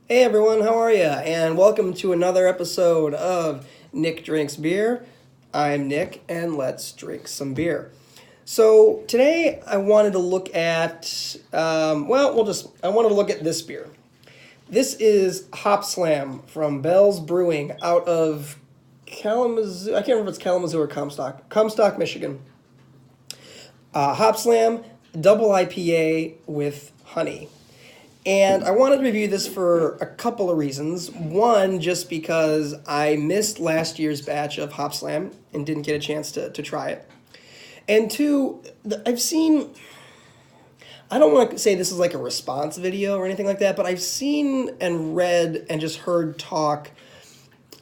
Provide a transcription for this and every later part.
Hey everyone, how are ya? And welcome to another episode of Nick Drinks Beer. I'm Nick, and let's drink some beer. So today I wanted to look at, I wanted to look at this beer. This is Hopslam from Bell's Brewing out of Kalamazoo. I can't remember if it's Kalamazoo or Comstock, Michigan. Hopslam double IPA with honey. And I wanted to review this for a couple of reasons. One, just because I missed last year's batch of Hopslam and didn't get a chance to try it. And two, I don't want to say this is like a response video or anything like that, but I've seen and read and just heard talk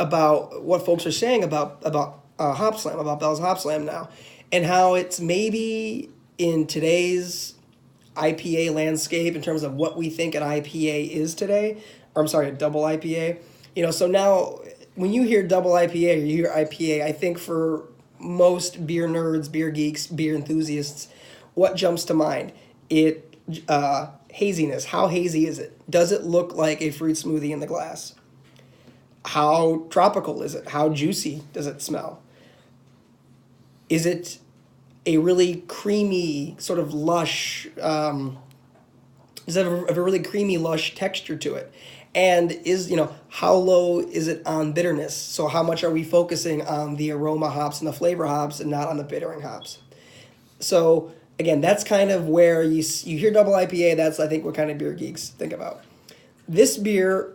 about what folks are saying about Hopslam, about Bell's Hopslam now, and how it's maybe in today's IPA landscape in terms of what we think an IPA is today, or I'm sorry, a double IPA. So now when you hear double IPA or you hear IPA, I think for most beer nerds, beer geeks, beer enthusiasts, what jumps to mind? Haziness. How hazy is it? Does it look like a fruit smoothie in the glass? How tropical is it? How juicy does it smell? Is it a really creamy, sort of lush, is it a really creamy, lush texture to it? And how low is it on bitterness? So how much are we focusing on the aroma hops and the flavor hops and not on the bittering hops? So again, that's kind of where you hear double IPA, that's I think what kind of beer geeks think about. This beer,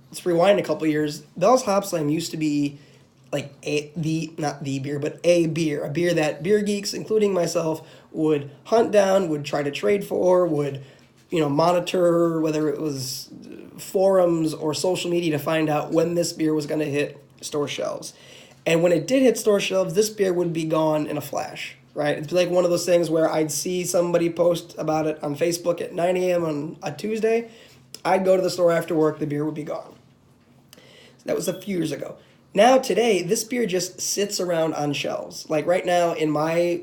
let's rewind a couple years, Bell's Hopslam used to be like a beer that beer geeks, including myself, would hunt down, would try to trade for, would monitor, whether it was forums or social media, to find out when this beer was going to hit store shelves. And when it did hit store shelves, this beer would be gone in a flash, right? It'd be like one of those things where I'd see somebody post about it on Facebook at 9 a.m. on a Tuesday. I'd go to the store after work, the beer would be gone. So that was a few years ago. Now, today, this beer just sits around on shelves. Like right now in my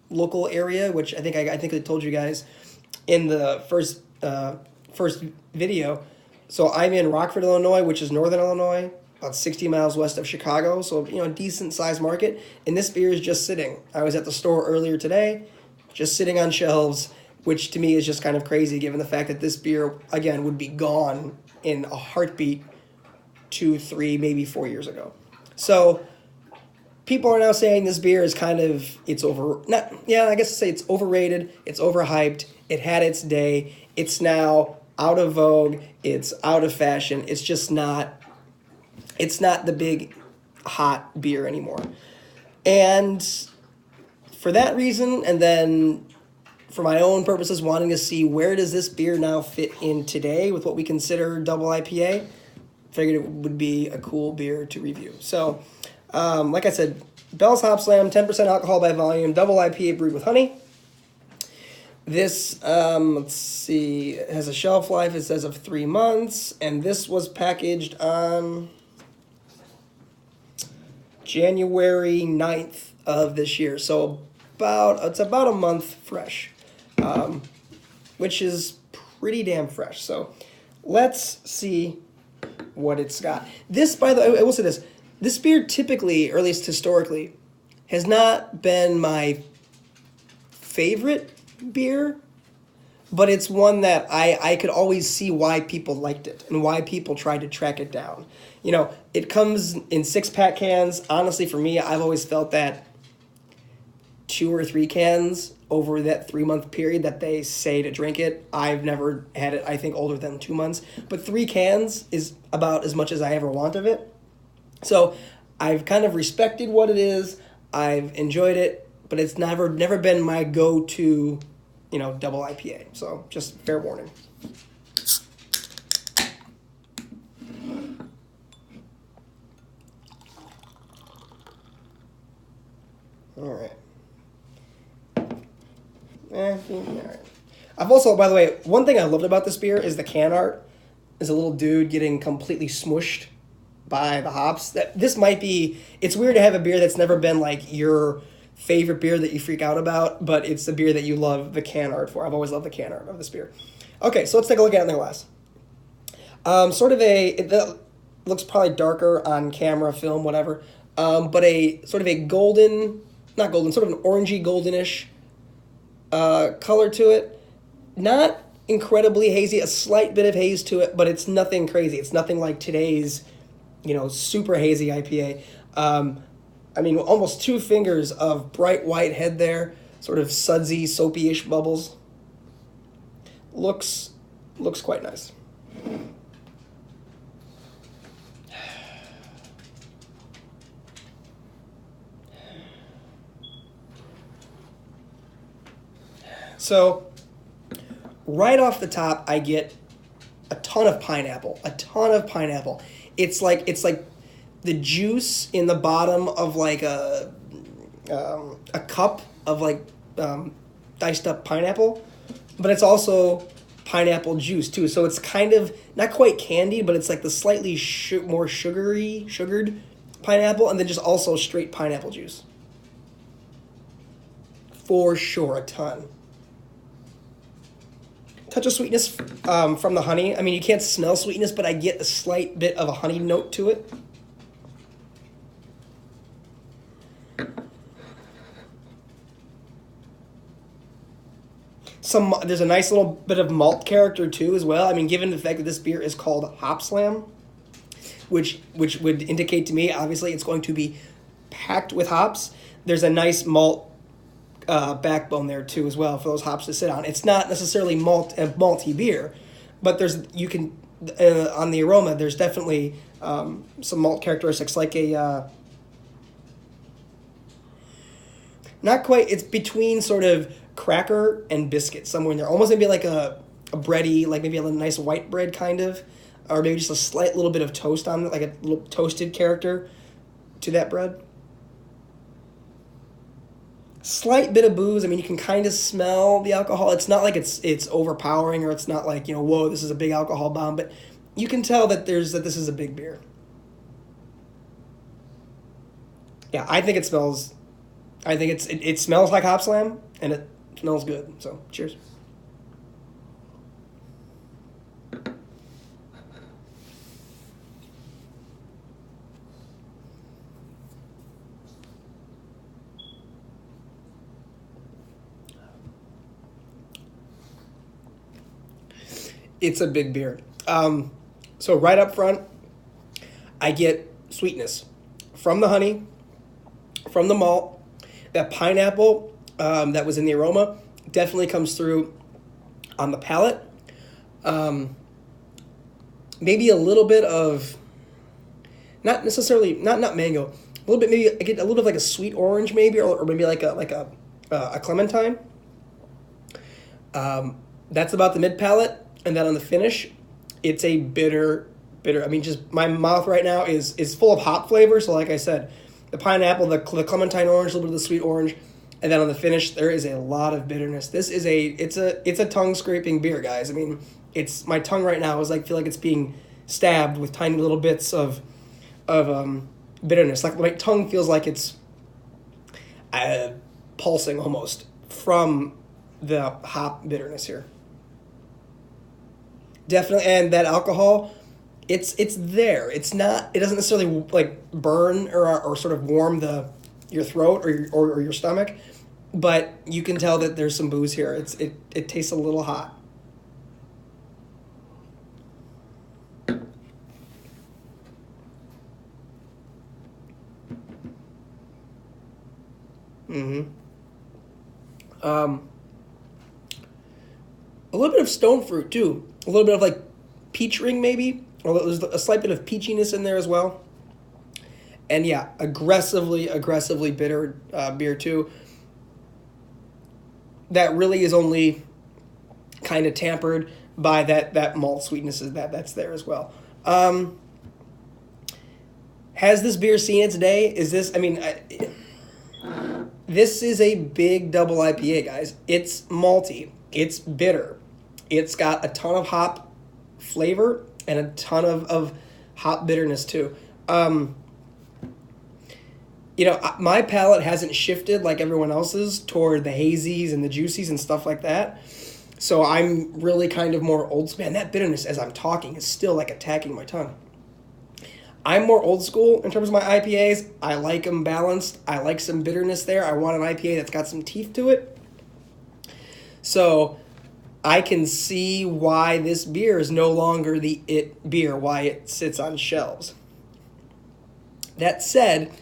local area, which I think I told you guys in the first video. So I'm in Rockford, Illinois, which is northern Illinois, about 60 miles west of Chicago. So, a decent sized market. And this beer is just sitting. I was at the store earlier today, just sitting on shelves, which to me is just kind of crazy given the fact that this beer, again, would be gone in a heartbeat 2, 3, maybe 4 years ago. So people are now saying this beer is it's overrated, it's overhyped, it had its day, it's now out of vogue, it's out of fashion, it's not the big hot beer anymore. And for that reason, and then for my own purposes, wanting to see where does this beer now fit in today with what we consider double IPA, figured it would be a cool beer to review. So, like I said, Bell's Hopslam, 10% alcohol by volume, double IPA brewed with honey. This, let's see, it has a shelf life, it says, of 3 months, and this was packaged on January 9th of this year. So it's about a month fresh, which is pretty damn fresh. So let's see what it's got. This, by the way, I will say this beer typically, or at least historically, has not been my favorite beer, but it's one that I could always see why people liked it and why people tried to track it down. It comes in 6-pack cans. Honestly, for me, I've always felt that 2 or 3 cans over that 3-month period that they say to drink it. I've never had it, I think, older than 2 months. But 3 cans is about as much as I ever want of it. So I've kind of respected what it is. I've enjoyed it, but it's never been my go-to, double IPA. So just fair warning. All right. All right. I've also, by the way, one thing I loved about this beer is the can art is a little dude getting completely smushed by the hops. It's weird to have a beer that's never been like your favorite beer that you freak out about, but it's the beer that you love the can art for. I've always loved the can art of this beer. Okay, so let's take a look at it in the glass. Sort of it looks probably darker on camera, film, whatever. But a sort of a golden, not golden, sort of an orangey goldenish color to it. Not incredibly hazy, a slight bit of haze to it, but it's nothing crazy. It's nothing like today's, super hazy IPA. I mean, almost 2 fingers of bright white head there, sort of sudsy, soapy-ish bubbles. Looks quite nice. So, right off the top, I get a ton of pineapple. A ton of pineapple. It's like the juice in the bottom of like a cup of like diced up pineapple, but it's also pineapple juice too. So it's kind of not quite candy, but it's like the slightly more sugared pineapple, and then just also straight pineapple juice. For sure, a ton. Touch of sweetness from the honey. I mean, you can't smell sweetness, but I get a slight bit of a honey note to it. There's a nice little bit of malt character too as well. I mean, given the fact that this beer is called Hopslam, which would indicate to me, obviously, it's going to be packed with hops. There's a nice malt backbone there too as well for those hops to sit on. It's not necessarily a malty beer, but on the aroma, there's definitely some malt characteristics, like a not quite. It's between sort of cracker and biscuit, somewhere in there. Almost maybe like a bready, like maybe a nice white bread kind of, or maybe just a slight little bit of toast on it, like a little toasted character to that bread. Slight bit of booze. I mean, you can kind of smell the alcohol. It's not like it's overpowering, or it's not like, whoa, this is a big alcohol bomb, but you can tell that this is a big beer. Yeah, I think it smells like Hopslam, and it smells good. So, cheers. It's a big beer. So right up front, I get sweetness from the honey, from the malt. That pineapple that was in the aroma definitely comes through on the palate. Maybe a little bit of, not necessarily, not mango, a little bit, maybe I get a little bit of like a sweet orange maybe, or maybe like a clementine. That's about the mid palate. And then on the finish, it's a bitter. I mean, just my mouth right now is full of hop flavor. So like I said, the pineapple, the clementine orange, a little bit of the sweet orange, and then on the finish, there is a lot of bitterness. This is it's a tongue scraping beer, guys. I mean, it's my tongue right now is feel like it's being stabbed with tiny little bits of bitterness. Like my tongue feels like it's pulsing almost from the hop bitterness here. Definitely, and that alcohol, it's there. It doesn't necessarily like burn or sort of warm your throat or your stomach, but you can tell that there's some booze here. It tastes a little hot. Mm-hmm. A little bit of stone fruit too. A little bit of like peach ring maybe. Or there's a slight bit of peachiness in there as well. And yeah, aggressively bitter beer too. That really is only kind of tempered by that malt sweetness that's there as well. Has this beer seen its day? This is a big double IPA, guys. It's malty. It's bitter. It's got a ton of hop flavor and a ton of hop bitterness too. My palate hasn't shifted like everyone else's toward the hazies and the juicies and stuff like that. So I'm really kind of more old. Man, that bitterness as I'm talking is still like attacking my tongue. I'm more old school in terms of my IPAs. I like them balanced. I like some bitterness there. I want an IPA that's got some teeth to it. So I can see why this beer is no longer the it beer, why it sits on shelves. That said,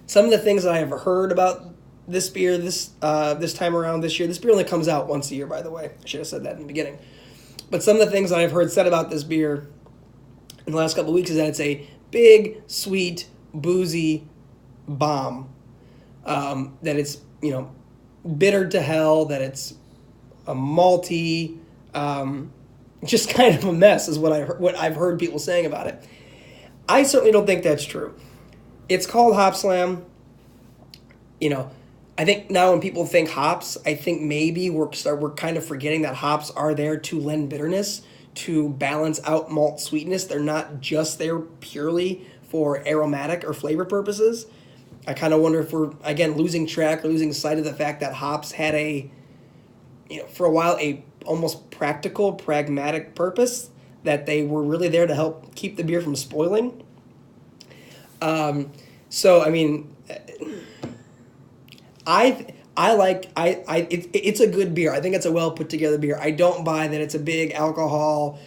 some of the things that I have heard about this beer this time around this year, this beer only comes out once a year, by the way. I should have said that in the beginning. But some of the things that I've heard said about this beer in the last couple of weeks is that it's a big, sweet, boozy bomb. That it's, bitter to hell, that it's a malty, just kind of a mess is what I've heard people saying about it. I certainly don't think that's true. It's called Hopslam. I think now when people think hops, I think maybe we're kind of forgetting that hops are there to lend bitterness, to balance out malt sweetness. They're not just there purely for aromatic or flavor purposes. I kind of wonder if we're, again, losing track or losing sight of the fact that hops had for a while, a almost practical, pragmatic purpose, that they were really there to help keep the beer from spoiling. It's a good beer. I think it's a well put together beer. I don't buy that it's a big alcohol,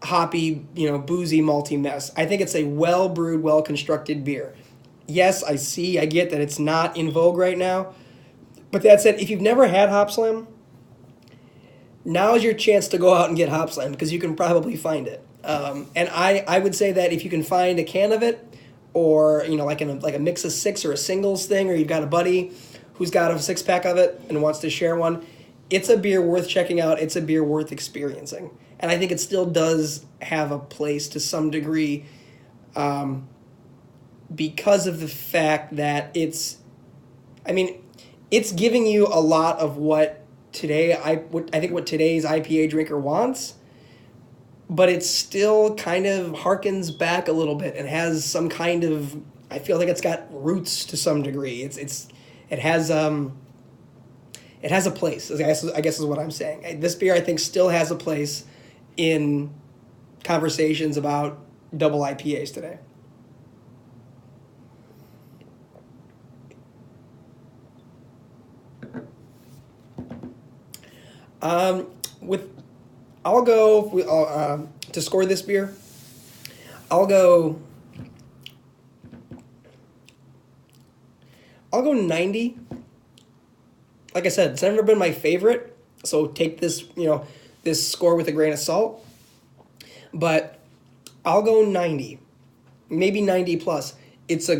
hoppy, boozy, malty mess. I think it's a well brewed, well constructed beer. Yes, I get that it's not in vogue right now. But that said, if you've never had Hopslam, now is your chance to go out and get Hopslam, because you can probably find it. And I would say that if you can find a can of it, or like a mix of six or a singles thing, or you've got a buddy who's got a 6-pack of it and wants to share one, it's a beer worth checking out. It's a beer worth experiencing. And I think it still does have a place to some degree, because of the fact that it's giving you a lot of what today's IPA drinker wants, but it still kind of harkens back a little bit and has some kind of, I feel like it's got roots to some degree. It has a place, I guess is what I'm saying. This beer, I think, still has a place in conversations about double IPAs today. I'll go to score this beer. I'll go 90. Like I said, it's never been my favorite, so take this this score with a grain of salt. But I'll go 90, maybe 90 plus. It's a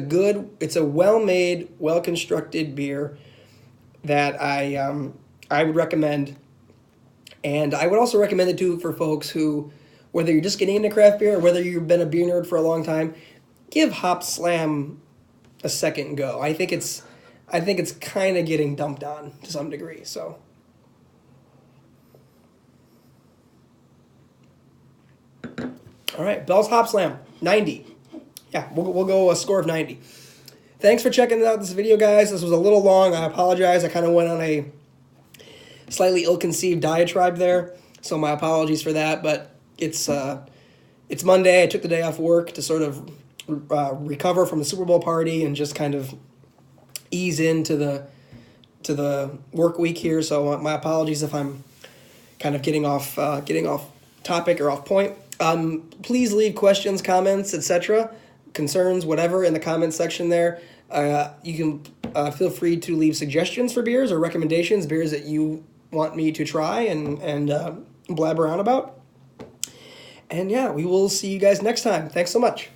well-made, well-constructed beer that I would recommend. And I would also recommend it too for folks who, whether you're just getting into craft beer or whether you've been a beer nerd for a long time, give Hopslam a second go. I think it's kind of getting dumped on to some degree. So, all right, Bell's Hopslam 90. Yeah, we'll go a score of 90. Thanks for checking out this video, guys. This was a little long. I apologize. I kind of went on a slightly ill-conceived diatribe there, so my apologies for that. But it's Monday. I took the day off work to sort of recover from the Super Bowl party and just kind of ease into the work week here. So my apologies if I'm kind of getting off topic or off point. Please leave questions, comments, etc., concerns, whatever, in the comments section there. You can feel free to leave suggestions for beers or recommendations, beers that you want me to try and blab around about. And yeah, we will see you guys next time. Thanks so much.